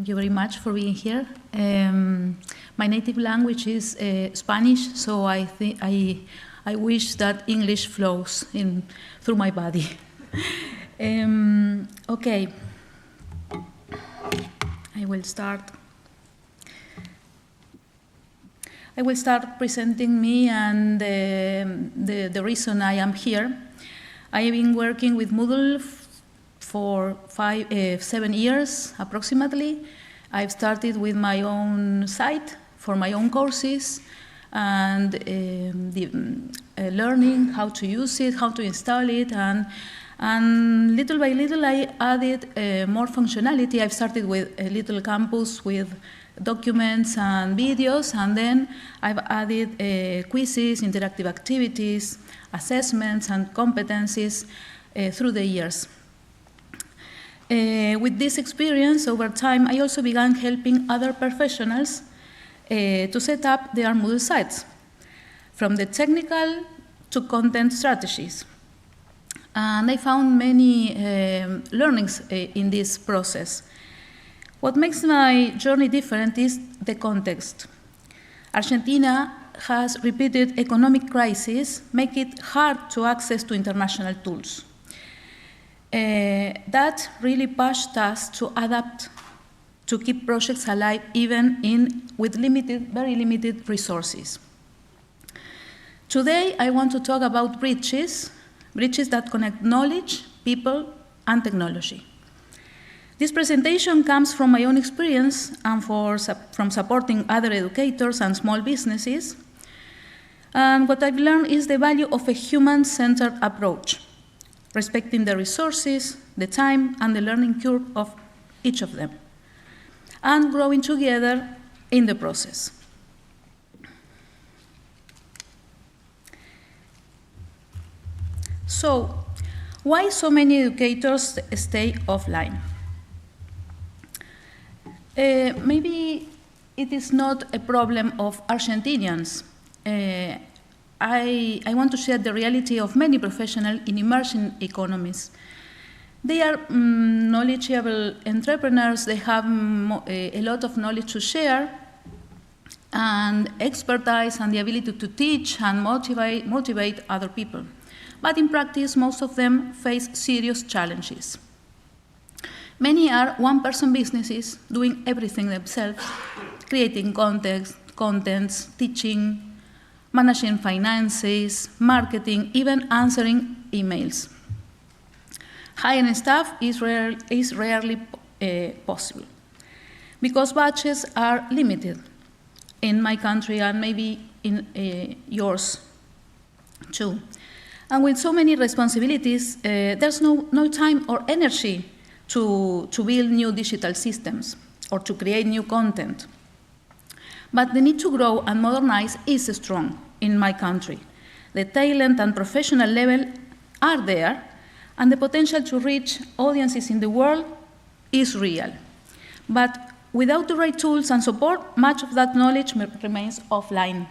Thank you very much for being here. My native language is Spanish, so I wish that English flows through my body. Okay, I will start presenting me and the reason I am here. I have been working with Moodle for 7 years approximately. I've started with my own site for my own courses and learning how to use it, how to install it, and little by little I added more functionality. I've started with a little campus with documents and videos, and then I've added quizzes, interactive activities, assessments, and competencies through the years. With this experience over time, I also began helping other professionals to set up their Moodle sites, from the technical to content strategies. And I found many learnings in this process. What makes my journey different is the context. Argentina has repeated economic crises, make it hard to access to international tools. That really pushed us to adapt, to keep projects alive even with very limited resources. Today, I want to talk about bridges that connect knowledge, people, and technology. This presentation comes from my own experience and from supporting other educators and small businesses. And what I've learned is the value of a human-centered approach, respecting the resources, the time, and the learning curve of each of them, and growing together in the process. So, why so many educators stay offline? Maybe it is not a problem of Argentinians. I want to share the reality of many professionals in emerging economies. They are knowledgeable entrepreneurs. They have a lot of knowledge to share and expertise and the ability to teach and motivate other people. But in practice, most of them face serious challenges. Many are one-person businesses doing everything themselves, creating contents, teaching, managing finances, marketing, even answering emails. Hiring staff is rarely possible because budgets are limited in my country and maybe in yours too. And with so many responsibilities, there's no time or energy to build new digital systems or to create new content. But the need to grow and modernize is strong in my country. The talent and professional level are there, and the potential to reach audiences in the world is real. But without the right tools and support, much of that knowledge remains offline.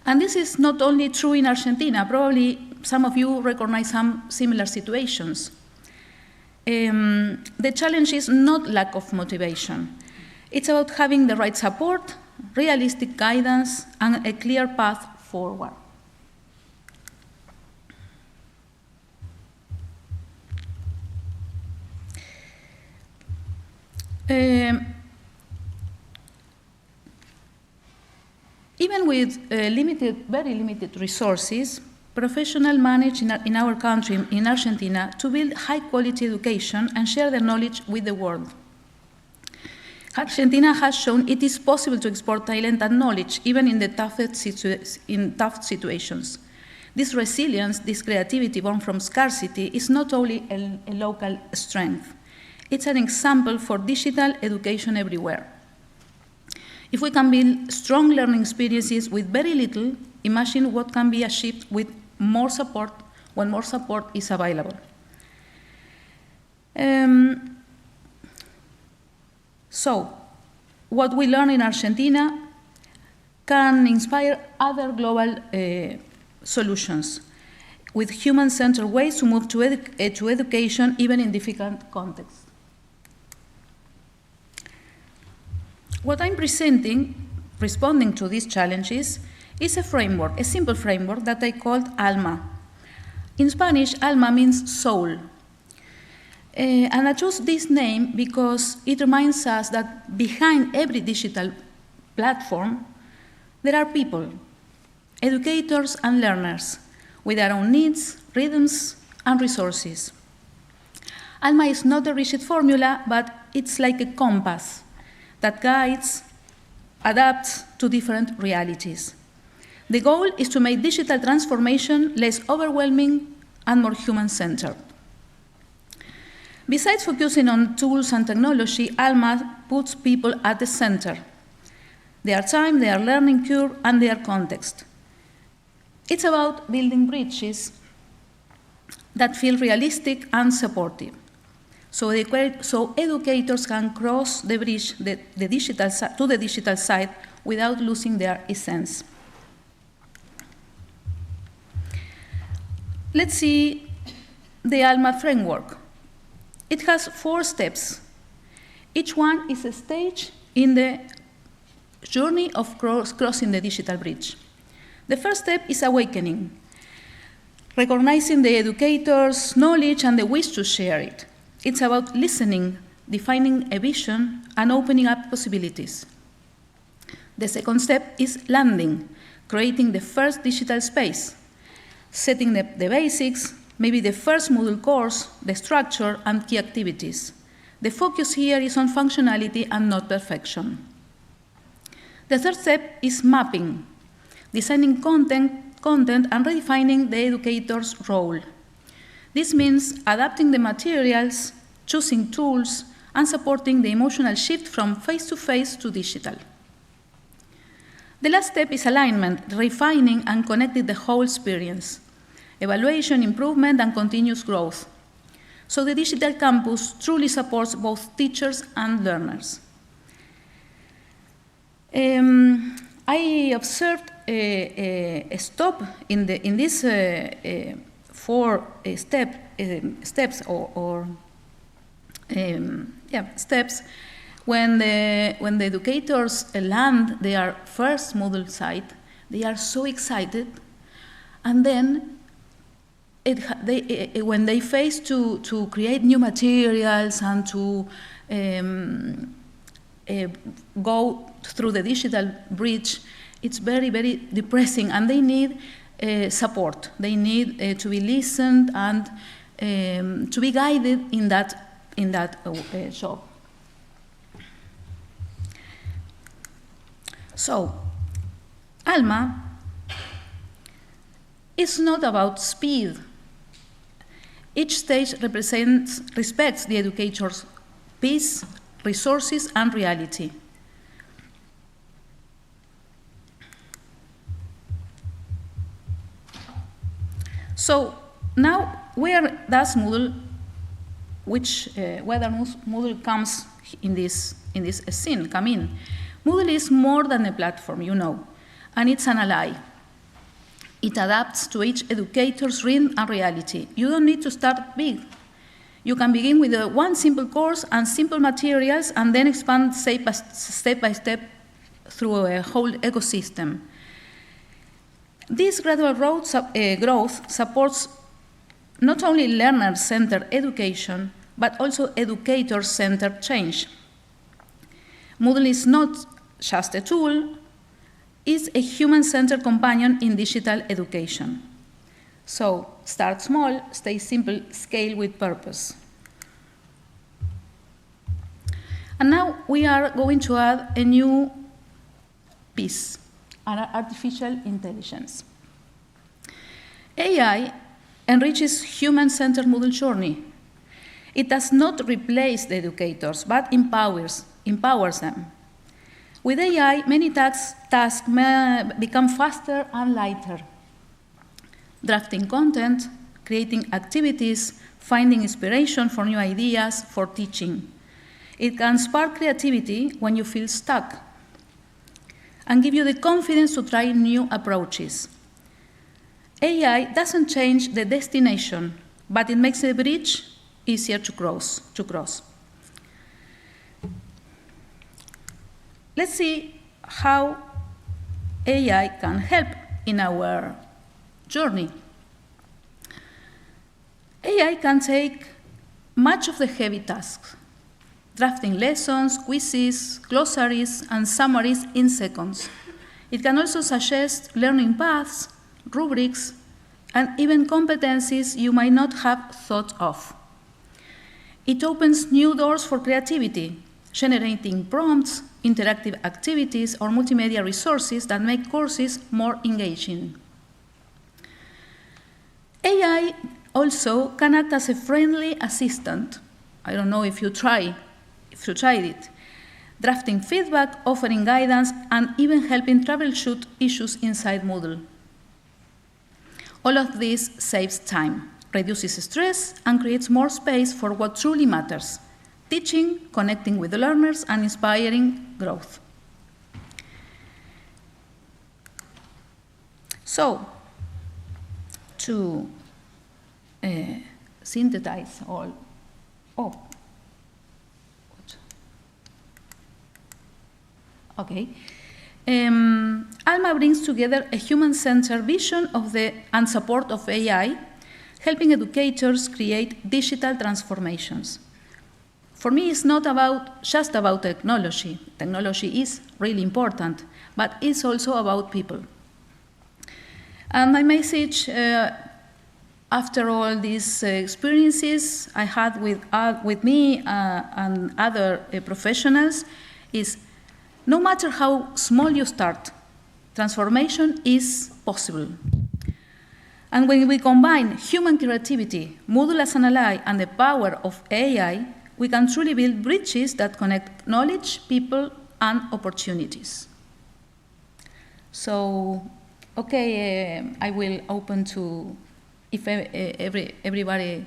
And this is not only true in Argentina. Probably some of you recognize some similar situations. The challenge is not lack of motivation. It's about having the right support, realistic guidance, and a clear path forward. Even with very limited resources, professionals manage in our country, in Argentina, to build high-quality education and share their knowledge with the world. Argentina has shown it is possible to export talent and knowledge, even in the tough situations. This resilience, this creativity born from scarcity, is not only a local strength. It's an example for digital education everywhere. If we can build strong learning experiences with very little, imagine what can be achieved with more support when more support is available. So, what we learn in Argentina can inspire other global solutions with human-centered ways to move to education even in difficult contexts. What I'm presenting, responding to these challenges, is a framework, a simple framework that I called ALMA. In Spanish, ALMA means soul. And I chose this name because it reminds us that behind every digital platform, there are people, educators and learners, with their own needs, rhythms, and resources. ALMA is not a rigid formula, but it's like a compass that guides, adapts to different realities. The goal is to make digital transformation less overwhelming and more human-centered. Besides focusing on tools and technology, ALMA puts people at the center. Their time, their learning curve, and their context. It's about building bridges that feel realistic and supportive. So educators can cross the bridge to the digital side without losing their essence. Let's see the ALMA framework. It has 4 steps. Each one is a stage in the journey of crossing the digital bridge. The first step is awakening, recognizing the educator's knowledge and the wish to share it. It's about listening, defining a vision, and opening up possibilities. The second step is landing, creating the first digital space, setting the basics, maybe the first Moodle course, the structure, and key activities. The focus here is on functionality and not perfection. The third step is mapping, designing content and redefining the educator's role. This means adapting the materials, choosing tools, and supporting the emotional shift from face-to-face to digital. The last step is alignment, refining and connecting the whole experience. Evaluation, improvement, and continuous growth. So the digital campus truly supports both teachers and learners. I observed a stop in these 4 steps steps when the educators land their first Moodle site. They are so excited, and then when they face to create new materials and to go through the digital bridge, it's very, very depressing, and they need support. They need to be listened and to be guided in that job. So, ALMA is not about speed. Each stage respects the educator's pace, resources, and reality. So now, where does Moodle, whether Moodle comes in this scene, come in? Moodle is more than a platform, you know, and it's an ally. It adapts to each educator's rhythm and reality. You don't need to start big. You can begin with one simple course and simple materials, and then expand step by step through a whole ecosystem. This gradual growth supports not only learner-centered education, but also educator-centered change. Moodle is not just a tool, it's a human-centered companion in digital education. So, start small, stay simple, scale with purpose. And now we are going to add a new piece, artificial intelligence. AI enriches human-centered Moodle journey. It does not replace the educators, but empowers them. With AI, many tasks may become faster and lighter. Drafting content, creating activities, finding inspiration for new ideas, for teaching. It can spark creativity when you feel stuck and give you the confidence to try new approaches. AI doesn't change the destination, but it makes the bridge easier to cross. let's see how AI can help in our journey. AI can take much of the heavy tasks, drafting lessons, quizzes, glossaries, and summaries in seconds. It can also suggest learning paths, rubrics, and even competencies you might not have thought of. It opens new doors for creativity, generating prompts, interactive activities, or multimedia resources that make courses more engaging. AI also can act as a friendly assistant. I don't know if you tried it. Drafting feedback, offering guidance, and even helping troubleshoot issues inside Moodle. All of this saves time, reduces stress, and creates more space for what truly matters: teaching, connecting with the learners, and inspiring growth. So, to synthesize all. Okay. ALMA brings together a human-centered vision of and support of AI, helping educators create digital transformations. For me, it's not just about technology. Technology is really important, but it's also about people. And my message, after all these experiences I had with me and other professionals, is no matter how small you start, transformation is possible. And when we combine human creativity, Moodle as an ally, and the power of AI, we can truly build bridges that connect knowledge, people, and opportunities. So, okay, I will open to if anybody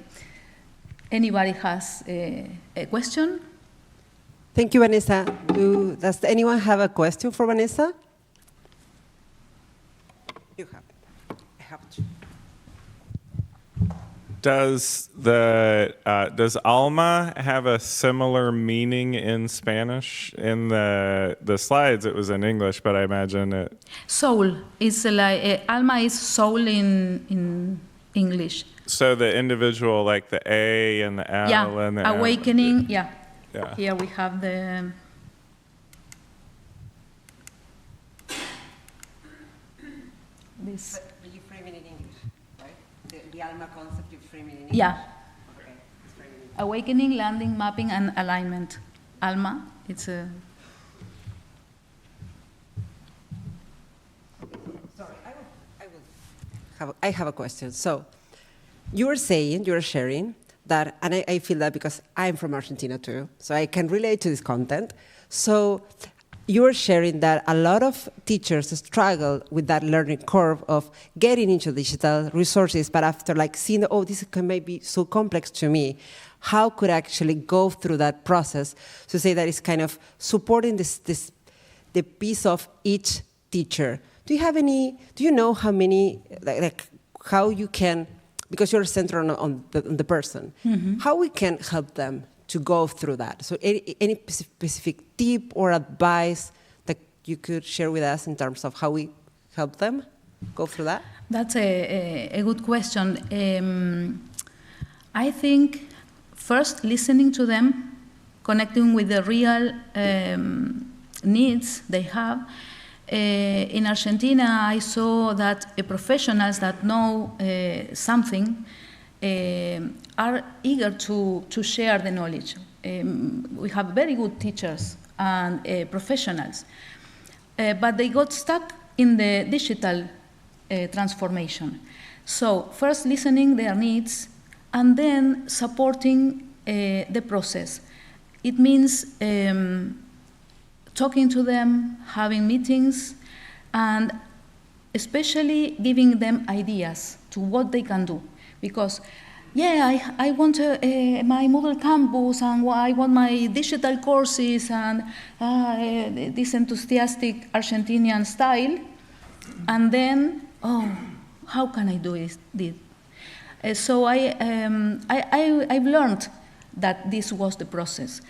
has a question. Thank you, Vanesa. Does anyone have a question for Vanesa? You have it. I have to. Does alma have a similar meaning in Spanish? In the slides, it was in English, but I imagine it. Soul is like alma is soul in English. So the individual, like the A and the L and the awakening. Yeah. Here we have the. This. But you frame it in English, right? The alma concept you frame it in English. Yeah. Okay. Awakening, landing, mapping, and alignment. Alma, it's a. Sorry, I have a question. So, you were sharing that, and I feel that because I'm from Argentina too, so I can relate to this content. So, you were sharing that a lot of teachers struggle with that learning curve of getting into digital resources, but after seeing, this may be so complex to me, how could I actually go through that process to say that it's kind of supporting the piece of each teacher? Do you know how many, how you can, because you're centered on the person, how we can help them to go through that? So any specific tip or advice that you could share with us in terms of how we help them go through that? That's a good question. I think first listening to them, connecting with the real needs they have. In Argentina, I saw that professionals that know something are eager to share the knowledge. We have very good teachers and professionals, but they got stuck in the digital transformation. So first listening their needs and then supporting the process. It means talking to them, having meetings, and especially giving them ideas to what they can do. Because, I want my Moodle campus, and I want my digital courses, and this enthusiastic Argentinian style. And then, how can I do this? So I've learned that this was the process.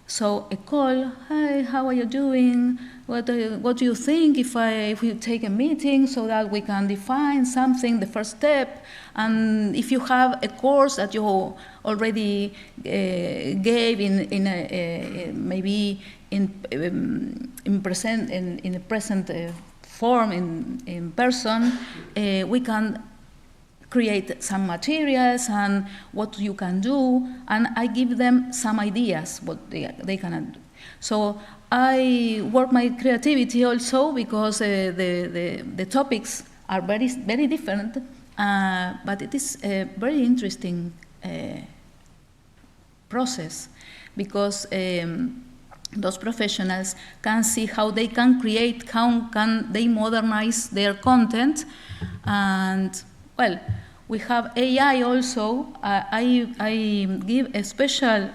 So a call, hi, how are you doing? What do you think if we take a meeting so that we can define something, the first step? And if you have a course that you already gave maybe in a present form in person, we can create some materials and what you can do, and I give them some ideas what they can do. So I work my creativity also because the topics are very different, but it is a very interesting process because those professionals can see how they can create, how can they modernize their content, and well, we have AI also. I give a special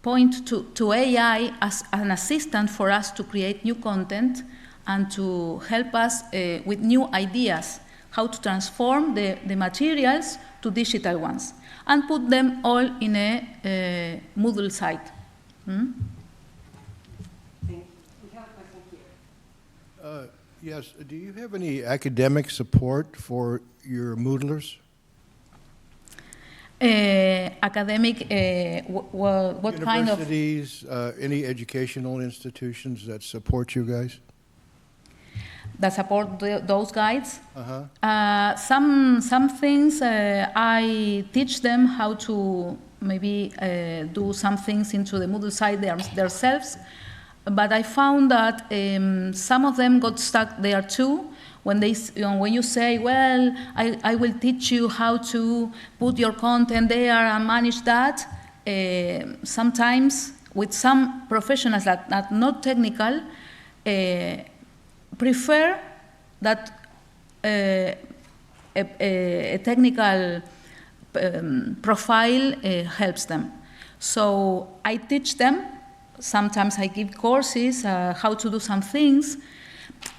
point to AI as an assistant for us to create new content and to help us with new ideas, how to transform the materials to digital ones and put them all in a Moodle site. Thank you. We have a question here. Yes. Do you have any academic support for your Moodlers? Academic, what kind of? Universities, any educational institutions that support you guys? That support those guides? Uh-huh. Some things I teach them how to maybe do some things into the Moodle site themselves. But I found that some of them got stuck there too. When you say, well, I will teach you how to put your content there and manage that, sometimes with some professionals that are not technical, prefer that a technical profile helps them. So I teach them. Sometimes I give courses, how to do some things.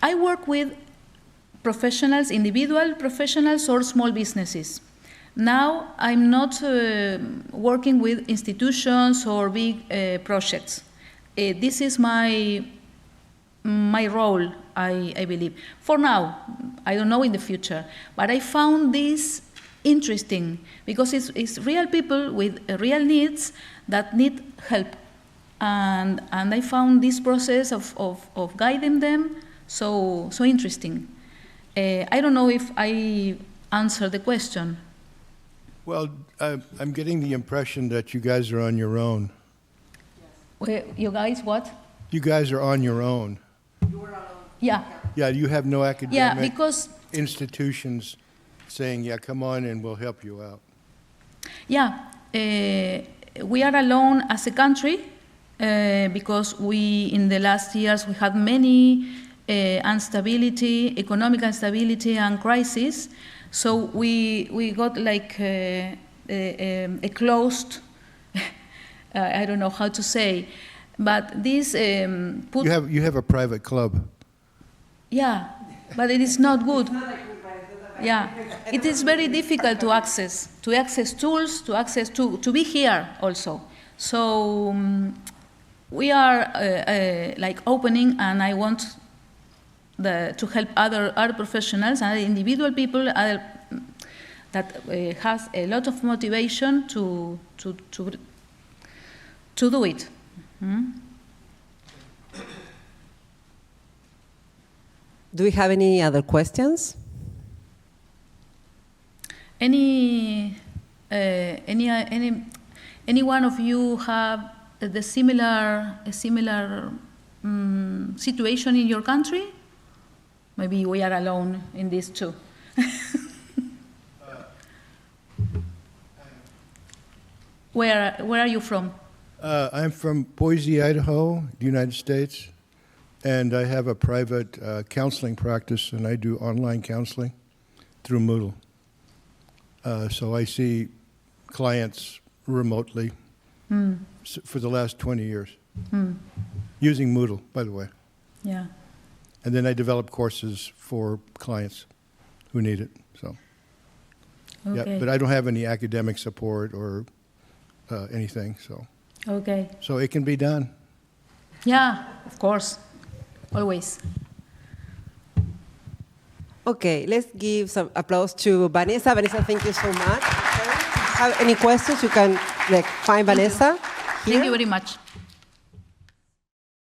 I work with professionals, individual professionals or small businesses. Now I'm not working with institutions or big projects. This is my role, I believe. For now, I don't know in the future, but I found this interesting because it's real people with real needs that need help. And I found this process of guiding them so interesting. I don't know if I answered the question. Well, I'm getting the impression that you guys are on your own. Well, you guys what? You guys are on your own. You were alone. Yeah. Yeah, you have no academic Yeah, because institutions saying, yeah, come on and we'll help you out. yeah, we are alone as a country because in the last years we had many instability, economic instability and crisis. So we got like a closed, I don't know how to say, but this put... You have a private club. Yeah, but it is not good. Yeah, it is very difficult to access tools, to be here also. So we are like opening, and I want to help other professionals and individual people that has a lot of motivation to do it. Do we have any other questions? Any one of you have a similar situation in your country? Maybe we are alone in this too. Where are you from? I'm from Boise, Idaho, the United States, and I have a private counseling practice, and I do online counseling through Moodle. So I see clients remotely for the last 20 years, using Moodle, by the way. Yeah. And then I develop courses for clients who need it. So, Okay. yeah, but I don't have any academic support or anything. So Okay. it can be done. Yeah, of course. Always. Okay, let's give some applause to Vanesa. Vanesa, thank you so much. Have any questions? You can find Vanesa here. Thank you very much.